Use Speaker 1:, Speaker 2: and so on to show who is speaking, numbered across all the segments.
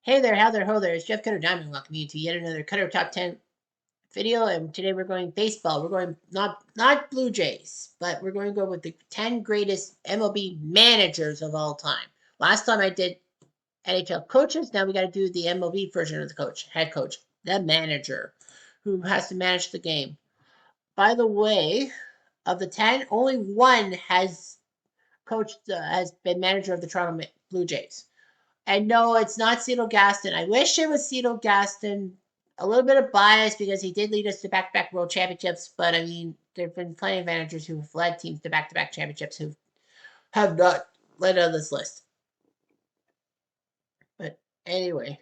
Speaker 1: Hey there, how there, ho there. It's Jeff Cutter Diamond welcoming you to yet another Cutter Top 10 video. And today we're going baseball. We're going not Blue Jays, but we're going to go with the 10 greatest MLB managers of all time. Last time I did NHL coaches. Now we got to do the MLB version of the head coach, the manager, who has to manage the game. By the way, of the 10, only one has been manager of the Toronto Blue Jays. And no, it's not Cito Gaston. I wish it was Cito Gaston. A little bit of bias because he did lead us to back-to-back world championships. But I mean, there have been plenty of managers who've led teams to back-to-back championships who have not led on this list. But anyway,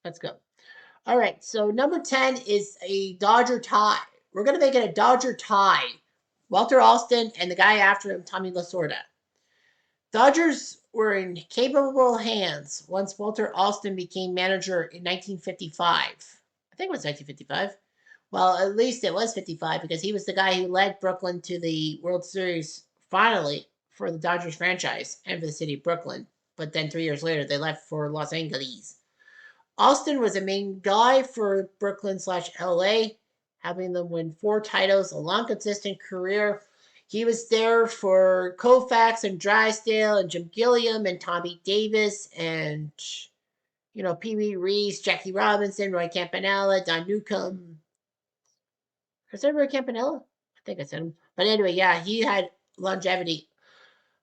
Speaker 1: let's go. All right, so number 10 is a Dodger tie. We're going to make it a Dodger tie. Walter Alston and the guy after him, Tommy Lasorda. Dodgers were in capable hands once Walter Alston became manager in 1955. I think it was 1955. Well, at least it was 55 because he was the guy who led Brooklyn to the World Series finally for the Dodgers franchise and for the city of Brooklyn. But then 3 years later, they left for Los Angeles. Alston was a main guy for Brooklyn/LA, having them win 4 titles, a long, consistent career. He was there for Koufax and Drysdale and Jim Gilliam and Tommy Davis and, Pee Wee Reese, Jackie Robinson, Roy Campanella, Don Newcomb. I said Roy Campanella? I think I said him. But anyway, yeah, he had longevity.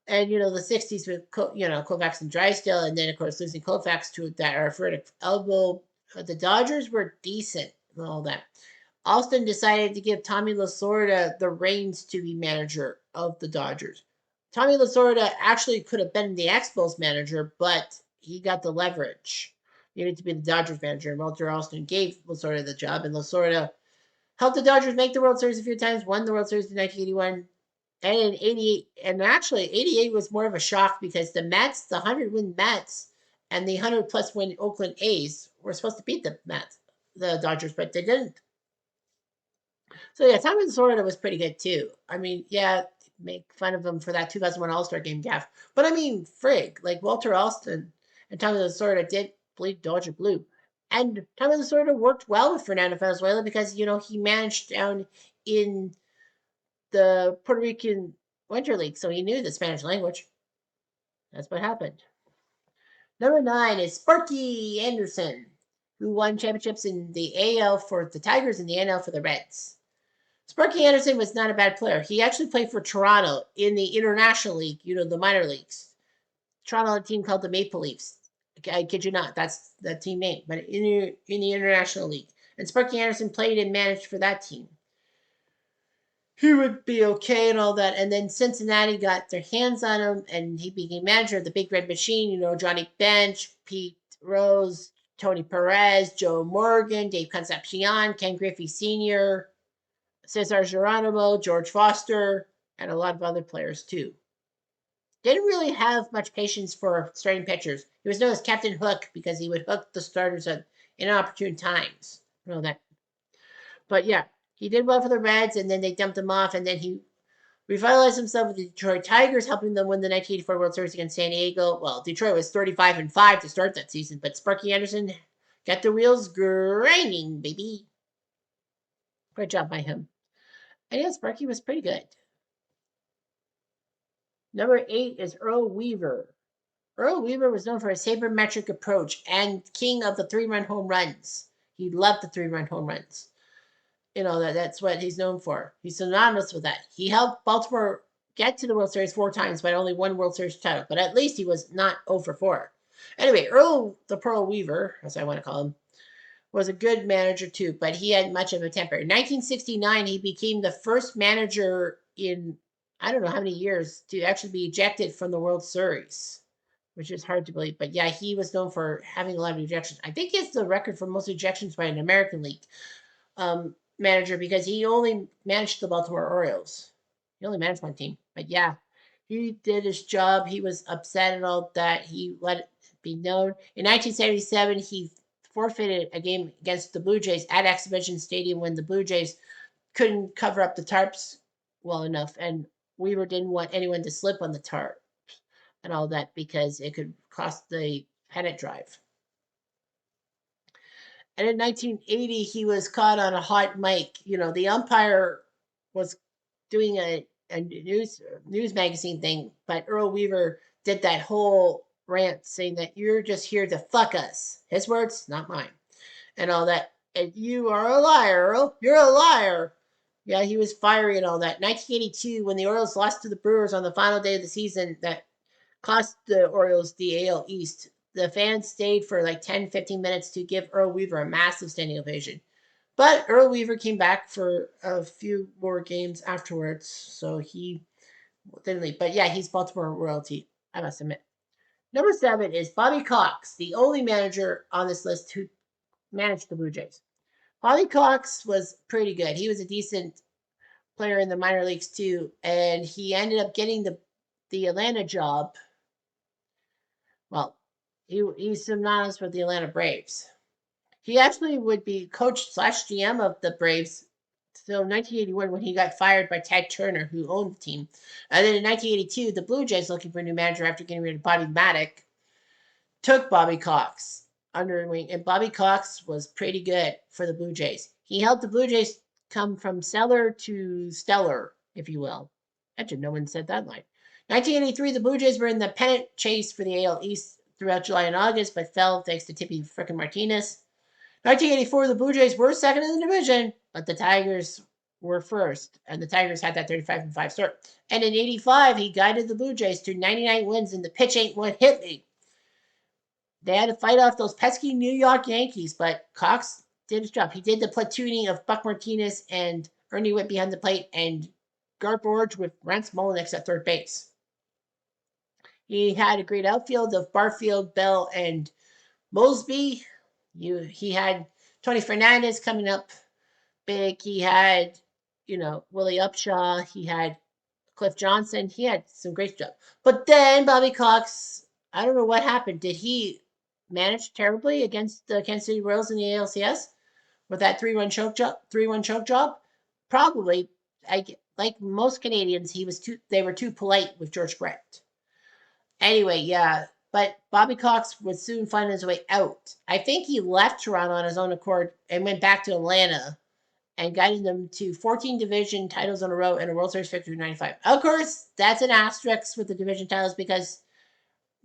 Speaker 1: And, the 60s with, Koufax and Drysdale, and then, of course, losing Koufax to that arthritic elbow. The Dodgers were decent and all that. Alston decided to give Tommy Lasorda the reins to be manager of the Dodgers. Tommy Lasorda actually could have been the Expos manager, but he got the leverage. He needed to be the Dodgers manager, and Walter Alston gave Lasorda the job, and Lasorda helped the Dodgers make the World Series a few times, won the World Series in 1981, and in 88, and actually 88 was more of a shock because the Mets, the 100-win Mets, and the 100-plus win Oakland A's were supposed to beat the Dodgers, but they didn't. So yeah, Tommy Lasorda was pretty good too. I mean, yeah, make fun of him for that 2001 All-Star Game gaff, but I mean, frig, like Walter Alston and Tommy Lasorda did bleed Dodger blue, and Tommy Lasorda worked well with Fernando Valenzuela because he managed down in the Puerto Rican Winter League, so he knew the Spanish language. That's what happened. Number 9 is Sparky Anderson, who won championships in the AL for the Tigers and the NL for the Reds. Sparky Anderson was not a bad player. He actually played for Toronto in the International League, the minor leagues. Toronto had a team called the Maple Leafs. I kid you not, that's the team name, but in the International League. And Sparky Anderson played and managed for that team. He would be okay and all that. And then Cincinnati got their hands on him, and he became manager of the Big Red Machine. Johnny Bench, Pete Rose, Tony Perez, Joe Morgan, Dave Concepcion, Ken Griffey Sr., Cesar Geronimo, George Foster, and a lot of other players too. Didn't really have much patience for starting pitchers. He was known as Captain Hook because he would hook the starters at inopportune times. That. But yeah, he did well for the Reds, and then they dumped him off, and then he revitalized himself with the Detroit Tigers, helping them win the 1984 World Series against San Diego. Well, Detroit was 35-5 to start that season, but Sparky Anderson got the wheels grinding, baby. Great job by him. And yeah, Sparky was pretty good. Number 8 is Earl Weaver. Earl Weaver was known for his sabermetric approach and king of the 3-run home runs. He loved the 3-run home runs. That's what he's known for. He's synonymous with that. He helped Baltimore get to the World Series 4 times, but only 1 World Series title. But at least he was not 0-4. Anyway, Earl the Pearl Weaver, as I want to call him, was a good manager too, but he had much of a temper. In 1969, he became the first manager in I don't know how many years to actually be ejected from the World Series, which is hard to believe. But yeah, he was known for having a lot of ejections. I think he has the record for most ejections by an American League manager because he only managed the Baltimore Orioles. He only managed one team. But yeah, he did his job. He was upset and all that. He let it be known. In 1977, he forfeited a game against the Blue Jays at Exhibition Stadium when the Blue Jays couldn't cover up the tarps well enough, and Weaver didn't want anyone to slip on the tarp and all that because it could cost the pennant drive. And in 1980, he was caught on a hot mic. You know, the umpire was doing a news magazine thing, but Earl Weaver did that whole rant saying that you're just here to fuck us. His words, not mine, and all that. And you are a liar, Earl. You're a liar. Yeah, he was fiery and all that. 1982, when the Orioles lost to the Brewers on the final day of the season, that cost the Orioles the AL East. The fans stayed for like 10, 15 minutes to give Earl Weaver a massive standing ovation. But Earl Weaver came back for a few more games afterwards, so he didn't leave. But yeah, he's Baltimore royalty, I must admit. Number 7 is Bobby Cox, the only manager on this list who managed the Blue Jays. Bobby Cox was pretty good. He was a decent player in the minor leagues too, and he ended up getting the Atlanta job. Well, he's synonymous with the Atlanta Braves. He actually would be coach slash GM of the Braves till 1981 when he got fired by Ted Turner, who owned the team. And then in 1982, the Blue Jays, looking for a new manager after getting rid of Bobby Maddock, took Bobby Cox under wing. And Bobby Cox was pretty good for the Blue Jays. He helped the Blue Jays come from cellar to stellar, if you will. Actually, no one said that line. 1983, the Blue Jays were in the pennant chase for the AL East throughout July and August, but fell thanks to Tippy frickin' Martinez. 1984, the Blue Jays were second in the division, but the Tigers were first, and the Tigers had that 35-5 start. And in 85, he guided the Blue Jays to 99 wins in the pitch ain't one hit league. They had to fight off those pesky New York Yankees, but Cox did his job. He did the platooning of Buck Martinez and Ernie Whitt behind the plate, and Garth Borge with Rance Mulliniks at third base. He had a great outfield of Barfield, Bell, and Mosby. He had Tony Fernandez coming up big. He had, Willie Upshaw. He had Cliff Johnson. He had some great stuff. But then Bobby Cox, I don't know what happened. Did he manage terribly against the Kansas City Royals in the ALCS with that 3-1 choke job? 3-1 choke job? Probably. Like most Canadians, they were too polite with George Brett. Anyway, yeah. But Bobby Cox would soon find his way out. I think he left Toronto on his own accord and went back to Atlanta and guided them to 14 division titles in a row and a World Series victory in 95. Of course, that's an asterisk with the division titles because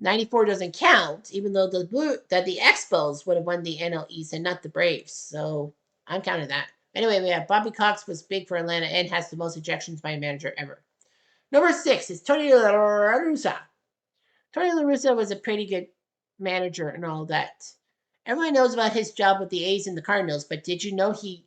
Speaker 1: 94 doesn't count, even though the Expos would have won the NL East and not the Braves. So I'm counting that. Anyway, we have Bobby Cox was big for Atlanta and has the most ejections by a manager ever. Number 6 is Tony La Russa. Tony La Russa was a pretty good manager and all that. Everyone knows about his job with the A's and the Cardinals, but did you know he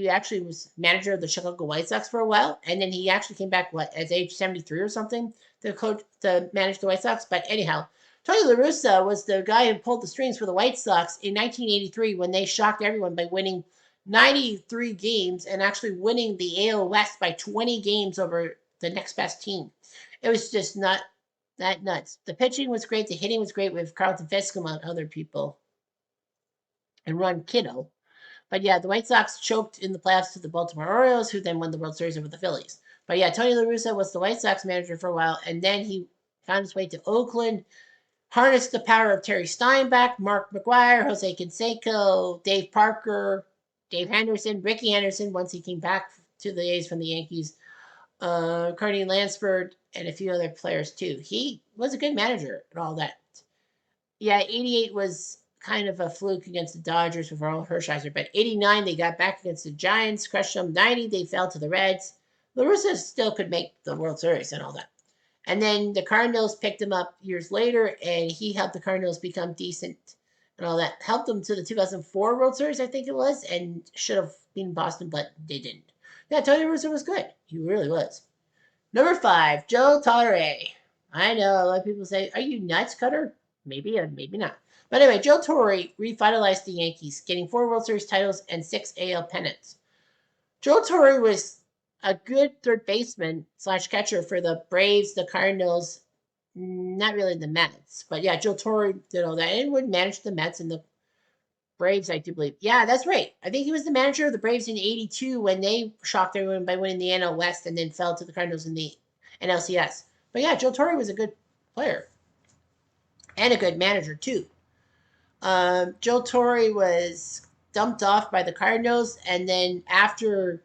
Speaker 1: actually was manager of the Chicago White Sox for a while, and then he actually came back, at age 73 or something, to manage the White Sox? But anyhow, Tony La Russa was the guy who pulled the strings for the White Sox in 1983 when they shocked everyone by winning 93 games and actually winning the AL West by 20 games over the next best team. It was just not that nuts. The pitching was great. The hitting was great with Carlton Fisk among other people and Ron Kittle. But yeah, the White Sox choked in the playoffs to the Baltimore Orioles, who then won the World Series over the Phillies. But yeah, Tony La Russa was the White Sox manager for a while, and then he found his way to Oakland, harnessed the power of Terry Steinbach, Mark McGwire, Jose Canseco, Dave Parker, Dave Henderson, Ricky Henderson once he came back to the A's from the Yankees, Carney Lansford, and a few other players too. He was a good manager and all that. Yeah, 88 was kind of a fluke against the Dodgers with Earl Hershiser, but 89 they got back against the Giants, crushed them. 90 they fell to the Reds. La Russa still could make the World Series and all that. And then the Cardinals picked him up years later, and he helped the Cardinals become decent and all that. Helped them to the 2004 World Series, I think it was, and should have been Boston, but they didn't. Yeah, Tony La Russa was good. He really was. Number 5, Joe Torre. I know a lot of people say, "Are you nuts, Cutter?" Maybe or maybe not. But anyway, Joe Torre revitalized the Yankees, getting 4 World Series titles and 6 AL pennants. Joe Torre was a good third baseman / catcher for the Braves, the Cardinals, not really the Mets. But yeah, Joe Torre did all that and would manage the Mets and the Braves, I do believe. Yeah, that's right. I think he was the manager of the Braves in 82 when they shocked everyone by winning the NL West and then fell to the Cardinals in the NLCS. But yeah, Joe Torre was a good player and a good manager too. Joe Torre was dumped off by the Cardinals, and then after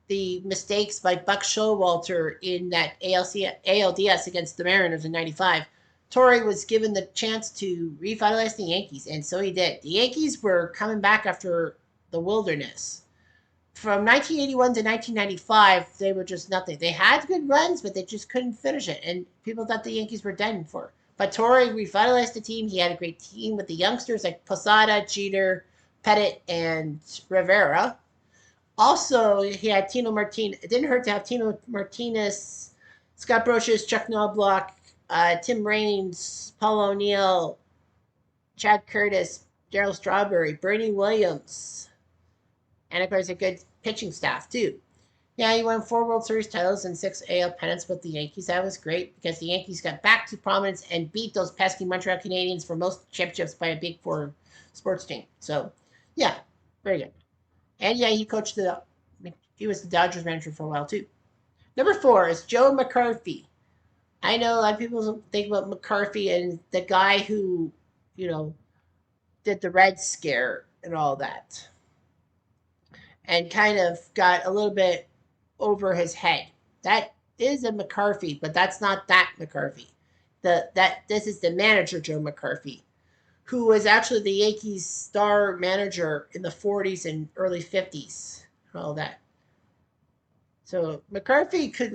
Speaker 1: the mistakes by Buck Showalter in that ALDS against the Mariners in '95, Torre was given the chance to revitalize the Yankees, and so he did. The Yankees were coming back after the wilderness. From 1981 to 1995, they were just nothing. They had good runs, but they just couldn't finish it, and people thought the Yankees were done for. But Torre revitalized the team. He had a great team with the youngsters like Posada, Jeter, Pettit, and Rivera. Also, he had Tino Martinez. It didn't hurt to have Tino Martinez, Scott Brocious, Chuck Knobloch, Tim Raines, Paul O'Neill, Chad Curtis, Darryl Strawberry, Bernie Williams, and of course a good pitching staff too. Yeah, he won 4 World Series titles and 6 AL pennants with the Yankees. That was great because the Yankees got back to prominence and beat those pesky Montreal Canadiens for most championships by a Big Four sports team. So, yeah, very good. And yeah, he was the Dodgers manager for a while too. Number 4 is Joe McCarthy. I know a lot of people think about McCarthy and the guy who, you know, did the Red Scare and all that, and kind of got a little bit over his head. That is a McCarthy, but that's not that McCarthy. This is the manager Joe McCarthy, who was actually the Yankees' star manager in the '40s and early '50s and all that. So McCarthy could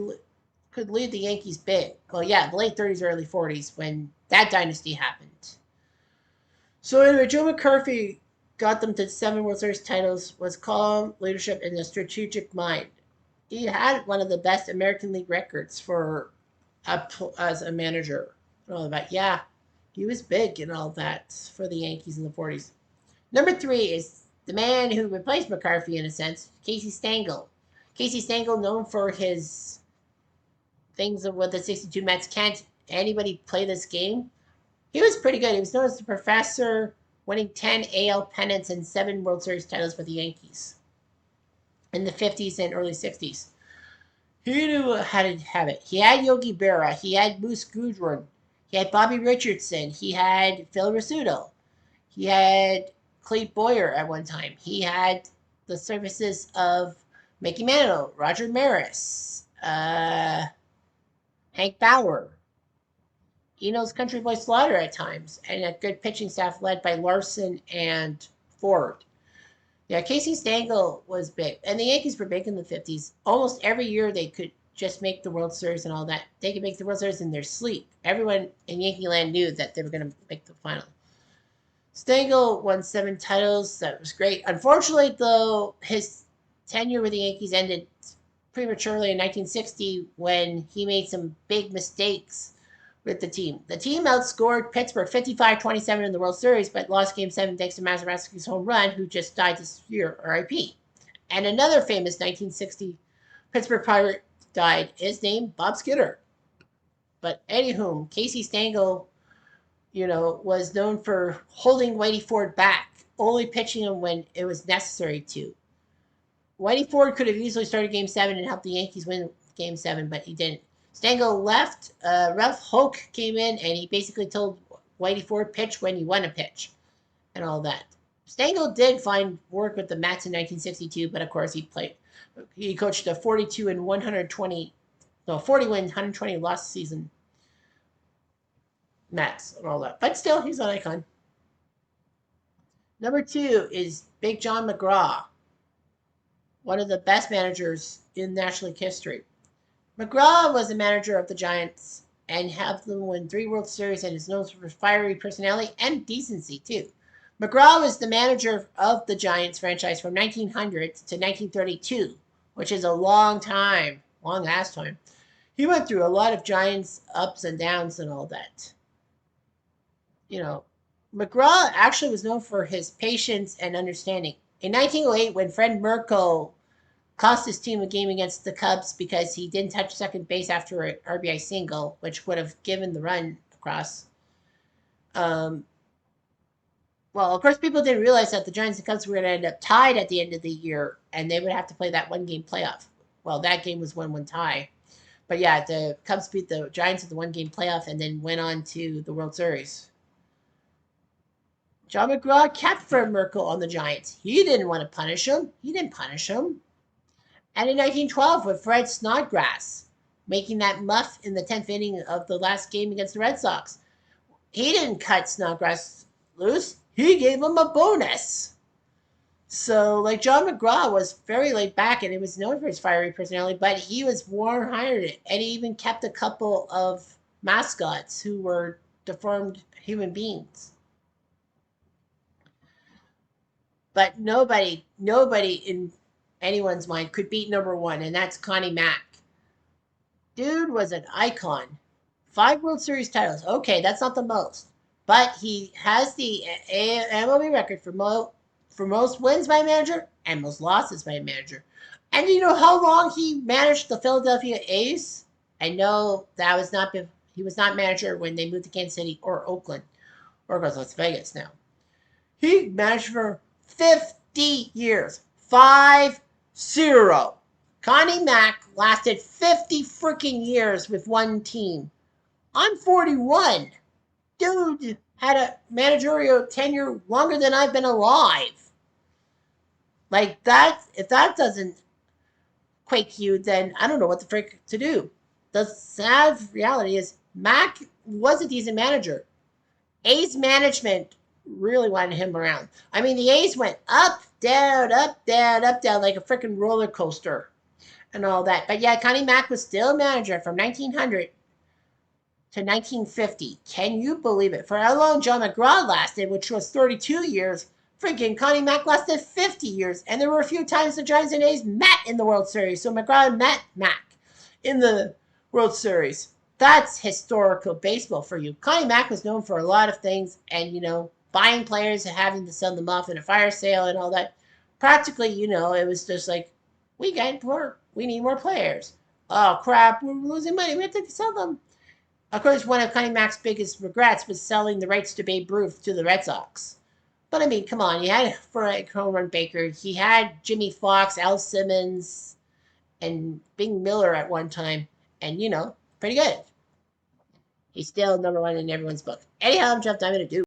Speaker 1: lead the Yankees big. Well, yeah, the late '30s, early '40s when that dynasty happened. So anyway, Joe McCarthy got them to 7 World Series titles, was calm, leadership, and a strategic mind. He had one of the best American League records as a manager and all that. Yeah, he was big and all that for the Yankees in the '40s. Number 3 is the man who replaced McCarthy in a sense, Casey Stengel. Casey Stengel, known for his things of what the '62 Mets can't anybody play this game. He was pretty good. He was known as the Professor, winning 10 AL pennants and 7 World Series titles for the Yankees in the '50s and early '60s. He knew how to have it. He had Yogi Berra. He had Moose Goodwin. He had Bobby Richardson. He had Phil Rizzuto. He had Clay Boyer at one time. He had the services of Mickey Mantle, Roger Maris, Hank Bauer, Eno's Country Boy Slaughter at times, and a good pitching staff led by Larson and Ford. Yeah, Casey Stengel was big, and the Yankees were big in the '50s. Almost every year they could just make the World Series and all that. They could make the World Series in their sleep. Everyone in Yankee Land knew that they were going to make the final. Stengel won 7 titles. That was great. Unfortunately, though, his tenure with the Yankees ended prematurely in 1960 when he made some big mistakes with the team. The team outscored Pittsburgh 55-27 in the World Series, but lost Game 7 thanks to Mazeroski's home run, who just died this year, RIP. And another famous 1960 Pittsburgh Pirate died. His name, Bob Skinner. But anywho, Casey Stengel, was known for holding Whitey Ford back, only pitching him when it was necessary to. Whitey Ford could have easily started Game 7 and helped the Yankees win Game 7, but he didn't. Stengel left. Ralph Hoke came in, and he basically told Whitey Ford pitch when you want to pitch and all that. Stengel did find work with the Mets in 1962, but of course he coached a 41 120 loss season Mets and all that. But still, he's an icon. Number 2 is Big John McGraw, one of the best managers in National League history. McGraw was the manager of the Giants and helped them win 3 World Series and is known for his fiery personality and decency, too. McGraw was the manager of the Giants franchise from 1900 to 1932, which is a long ass time. He went through a lot of Giants ups and downs and all that. McGraw actually was known for his patience and understanding. In 1908, when Fred Merkle cost his team a game against the Cubs because he didn't touch second base after an RBI single, which would have given the run across. Well, of course, people didn't realize that the Giants and Cubs were going to end up tied at the end of the year, and they would have to play that 1-game playoff. Well, that game was 1-1 tie. But yeah, the Cubs beat the Giants at the 1-game playoff and then went on to the World Series. John McGraw kept Fred Merkle on the Giants. He didn't want to punish him. He didn't punish him. And in 1912 with Fred Snodgrass making that muff in the 10th inning of the last game against the Red Sox. He didn't cut Snodgrass loose. He gave him a bonus. So, like, John McGraw was very laid back, and he was known for his fiery personality, but he was warm-hearted, and he even kept a couple of mascots who were deformed human beings. But nobody in anyone's mind could beat number one, and that's Connie Mack. Dude was an icon. 5 World Series titles. Okay, that's not the most. But he has the MLB record for most wins by a manager and most losses by a manager. And do you know how long he managed the Philadelphia A's? I know that was not he was not manager when they moved to Kansas City or Oakland or goes Las Vegas now. He managed for 50 years. 50. Connie Mack lasted 50 freaking years with one team. I'm 41. Dude had a managerial tenure longer than I've been alive. Like that, if that doesn't quake you, then I don't know what the frick to do. The sad reality is Mack was a decent manager. A's management really wanted him around. I mean, the A's went up, down, up, down, up, down like a freaking roller coaster and all that. But yeah, Connie Mack was still manager from 1900 to 1950. Can you believe it? For how long John McGraw lasted, which was 32 years, freaking Connie Mack lasted 50 years. And there were a few times the Giants and A's met in the World Series. So McGraw met Mack in the World Series. That's historical baseball for you. Connie Mack was known for a lot of things, and, buying players and having to sell them off in a fire sale and all that. Practically, it was just like, we need more players. Oh, crap, we're losing money. We have to sell them. Of course, one of Connie Mack's biggest regrets was selling the rights to Babe Ruth to the Red Sox. But, I mean, come on. He had Frank Home Run Baker. He had Jimmy Fox, Al Simmons, and Bing Miller at one time. And, pretty good. He's still number one in everyone's book. Anyhow, I'm Jeff Diamond.